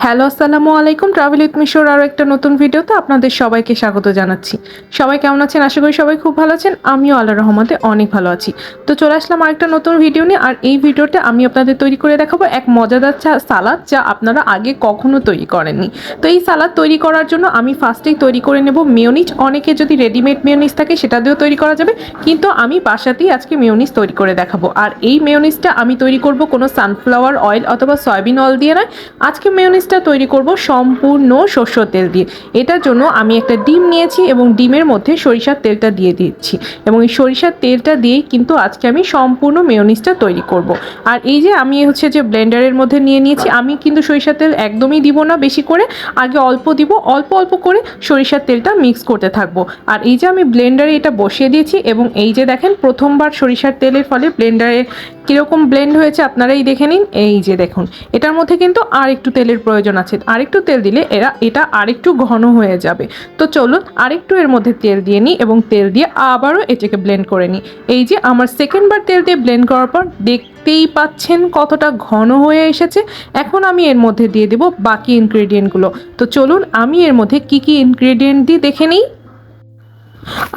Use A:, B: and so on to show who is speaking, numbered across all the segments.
A: Hello, আসসালামু আলাইকুম। Travel with মিশোর আরও একটা নতুন ভিডিওতে আপনাদের সবাইকে স্বাগত জানাচ্ছি। সবাই কেমন আছেন? আশা করি সবাই খুব ভালো আছেন। আমিও আল্লাহর রহমতে অনেক ভালো আছি। তো চলে আসলাম আরেকটা নতুন ভিডিও নিয়ে। আর এই ভিডিওতে আমি আপনাদের তৈরি করে দেখাবো এক মজাদার সালাদ, যা আপনারা আগে কখনো তৈরি করেননি। তো এই সালাদ তৈরি করার জন্য আমি ফার্স্টেই তৈরি করে নেব মেয়োনিজ। অনেকে যদি রেডিমেড মেয়োনিজ থাকে সেটা দিয়েও তৈরি করা যাবে, কিন্তু আমি বাসাতেই আজকে মেয়োনিজ তৈরি করে দেখাবো। আর এই মেয়োনিজটা আমি তৈরি করব কোনো সানফ্লাওয়ার অয়েল অথবা সয়াবিন অয়েল দিয়ে নয়। আজকে মেয়োনিজটা তৈরি করব সম্পূর্ণ সরষের তেল দিয়ে। এটার জন্য আমি একটা ডিম নিয়েছি এবং ডিমের মধ্যে সরিষার তেলটা দিয়ে দিচ্ছি, এবং এই সরিষার তেলটা দিয়েই কিন্তু আজকে আমি সম্পূর্ণ মেয়োনিজটা তৈরি করব। আর এই যে আমি যে ব্লেন্ডারের মধ্যে নিয়ে নিয়েছি, আমি কিন্তু সরিষার তেল একদমই দিব না বেশি করে, আগে অল্প দিব, অল্প অল্প করে সরিষার তেলটা মিক্স করতে থাকবো। আর এই যে আমি ব্লেন্ডারে এটা বসিয়ে দিয়েছি, এবং এই যে দেখেন প্রথমবার সরিষার তেলের ফলে ব্লেন্ডারে কীরকম ব্লেন্ড হয়েছে আপনারাই দেখে নিন। এই যে দেখুন, এটার মধ্যে কিন্তু আর একটু তেলের প্রয়োজন আছে। আরেকটু তেল দিলে এটা আরেকটু ঘন হয়ে যাবে। তো চলুন আরেকটু এর মধ্যে তেল দিয়ে নিই, এবং তেল দিয়ে আবারও এটাকে ব্লেন্ড করে নিই। এই যে আমার সেকেন্ডবার তেল দিয়ে ব্লেন্ড করার পর দেখতেই পাচ্ছেন কতটা ঘন হয়ে এসেছে। এখন আমি এর মধ্যে দিয়ে দেব বাকি ইনগ্রেডিয়েন্টগুলো। তো চলুন আমি এর মধ্যে কি কি ইনগ্রেডিয়েন্ট দিই দেখে নিই।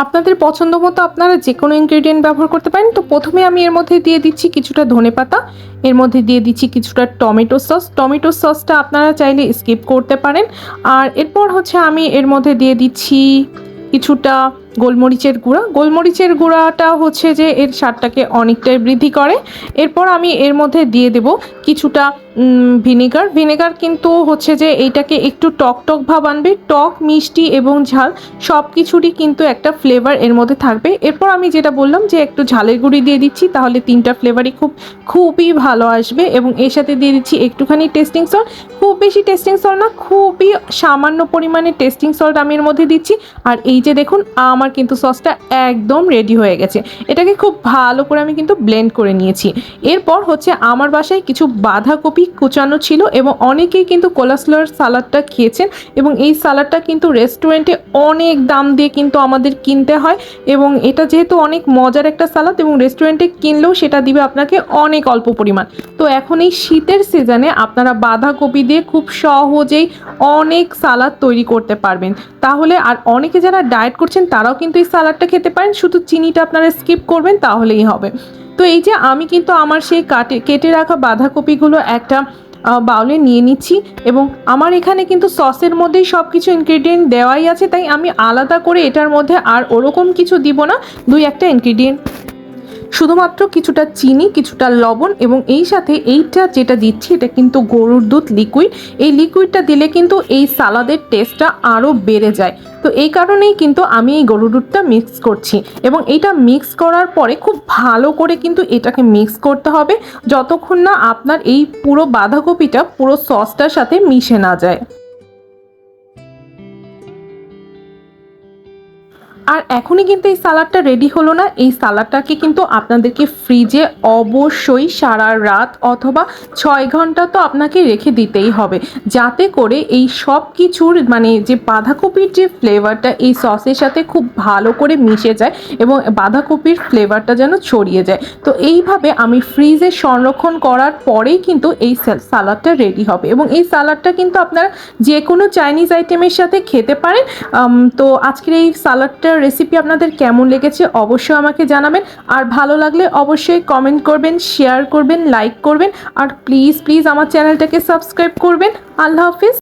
A: আপনাদের পছন্দ মতো আপনারা যে কোনো ইনগ্রেডিয়েন্ট ব্যবহার করতে পারেন। তো প্রথমে আমি এর মধ্যে দিয়ে দিচ্ছি কিছুটা ধনেপাতা, এর মধ্যে দিয়ে দিচ্ছি কিছুটা টমেটো সস। টমেটো সসটা আপনারা চাইলে স্কিপ করতে পারেন। আর এরপর আমি এর মধ্যে দিয়ে দিচ্ছি কিছুটা গোলমরিচের গুঁড়া। গোলমরিচের গুঁড়াটা যে এর স্বাদটাকে অনেকটাই বৃদ্ধি করে। এরপর আমি এর মধ্যে দিয়ে দেব কিছুটা ভিনেগার। ভিনেগার কিন্তু যে এইটাকে একটু টক টক ভাব আনবে। টক, মিষ্টি এবং ঝাল সব কিছুরই কিন্তু একটা ফ্লেভার এর মধ্যে থাকবে। এরপর আমি যেটা বললাম যে একটু ঝালের গুঁড়ি দিয়ে দিচ্ছি, তাহলে তিনটা ফ্লেভারই খুবই ভালো আসবে। এবং এর সাথে দিয়ে দিচ্ছি একটুখানি টেস্টিং সল্ট। খুব বেশি টেস্টিং সল্ট না, খুবই সামান্য পরিমাণে টেস্টিং সল্ট আমি এর মধ্যে দিচ্ছি। আর এই যে দেখুন, আমার কিন্তু সসটা একদম রেডি হয়ে গেছে। এটাকে খুব ভালো করে আমি কিন্তু ব্লেন্ড করে নিয়েছি। এরপর আমার বাসায় কিছু বাঁধাকপি কুচানো ছিল, এবং অনেকেই কিন্তু কোলাস্লার সালাডটা খেয়েছেন। এবং এই সালাডটা কিন্তু রেস্টুরেন্টে অনেক দাম দিয়ে কিন্তু আমাদের কিনতে হয়, এবং এটা যেহেতু অনেক মজার একটা সালাদ, এবং রেস্টুরেন্টে কিনলেও সেটা দিবে আপনাকে অনেক অল্প পরিমাণ। তো এখন এই শীতের সিজনে আপনারা বাঁধাকপি দিয়ে খুব সহজেই অনেক সালাদ তৈরি করতে পারবেন। তাহলে আর অনেকে যারা ডায়েট করছেন তারাও কিন্তু এই সালাডটা খেতে পারেন, শুধু চিনিটা আপনারা স্কিপ করবেন তাহলেই হবে। তো এই যে আমি কিন্তু আমার সেই কেটে রাখা বাঁধাকপিগুলো একটা বাউলে নিয়ে নিচ্ছি, এবং আমার এখানে কিন্তু সসের মধ্যেই সব কিছু ইনগ্রেডিয়েন্ট দেওয়াই আছে, তাই আমি আলাদা করে এটার মধ্যে আর ওরকম কিছু দিব না। দুই একটা ইনগ্রেডিয়েন্ট, শুধুমাত্র কিছুটা চিনি, কিছুটা লবণ, এবং এই সাথে এইটা যেটা দিচ্ছি এটা কিন্তু গরুর দুধ লিকুইড। এই লিকুইডটা দিলে কিন্তু এই সালাদের টেস্টটা আরও বেড়ে যায়। তো এই কারণেই কিন্তু আমি এই গরুর দুধটা মিক্স করছি, এবং এইটা মিক্স করার পরে খুব ভালো করে কিন্তু এটাকে মিক্স করতে হবে, যতক্ষণ না আপনার এই পুরো বাঁধাকপিটা পুরো সসটার সাথে মিশে না যায়। আর এখনই কিন্তু এই সালাডটা রেডি হলো না। এই সালাডটাকে কিন্তু আপনাদেরকে ফ্রিজে অবশ্যই সারা রাত অথবা 6 ঘন্টা তো আপনাকে রেখে দিতেই হবে, যাতে করে এই সব কিছুর যে বাঁধাকপির যে ফ্লেভারটা এই সসের সাথে খুব ভালো করে মিশে যায়, এবং বাঁধাকপির ফ্লেভারটা যেন ছড়িয়ে যায়। তো এইভাবে আমি ফ্রিজে সংরক্ষণ করার পরেই কিন্তু এই সালাডটা রেডি হবে, এবং এই সালাডটা কিন্তু আপনারা যে কোনো চাইনিজ আইটেমের সাথে খেতে পারেন। তো আজকের এই সালাডটার রেসিপি আপনাদের কেমন লেগেছে অবশ্যই আমাকে জানাবেন। আর ভালো লাগলে অবশ্যই কমেন্ট করবেন, শেয়ার করবেন, লাইক করবেন, আর প্লিজ আমার চ্যানেলটাকে সাবস্ক্রাইব করবেন। আল্লাহ হাফিজ।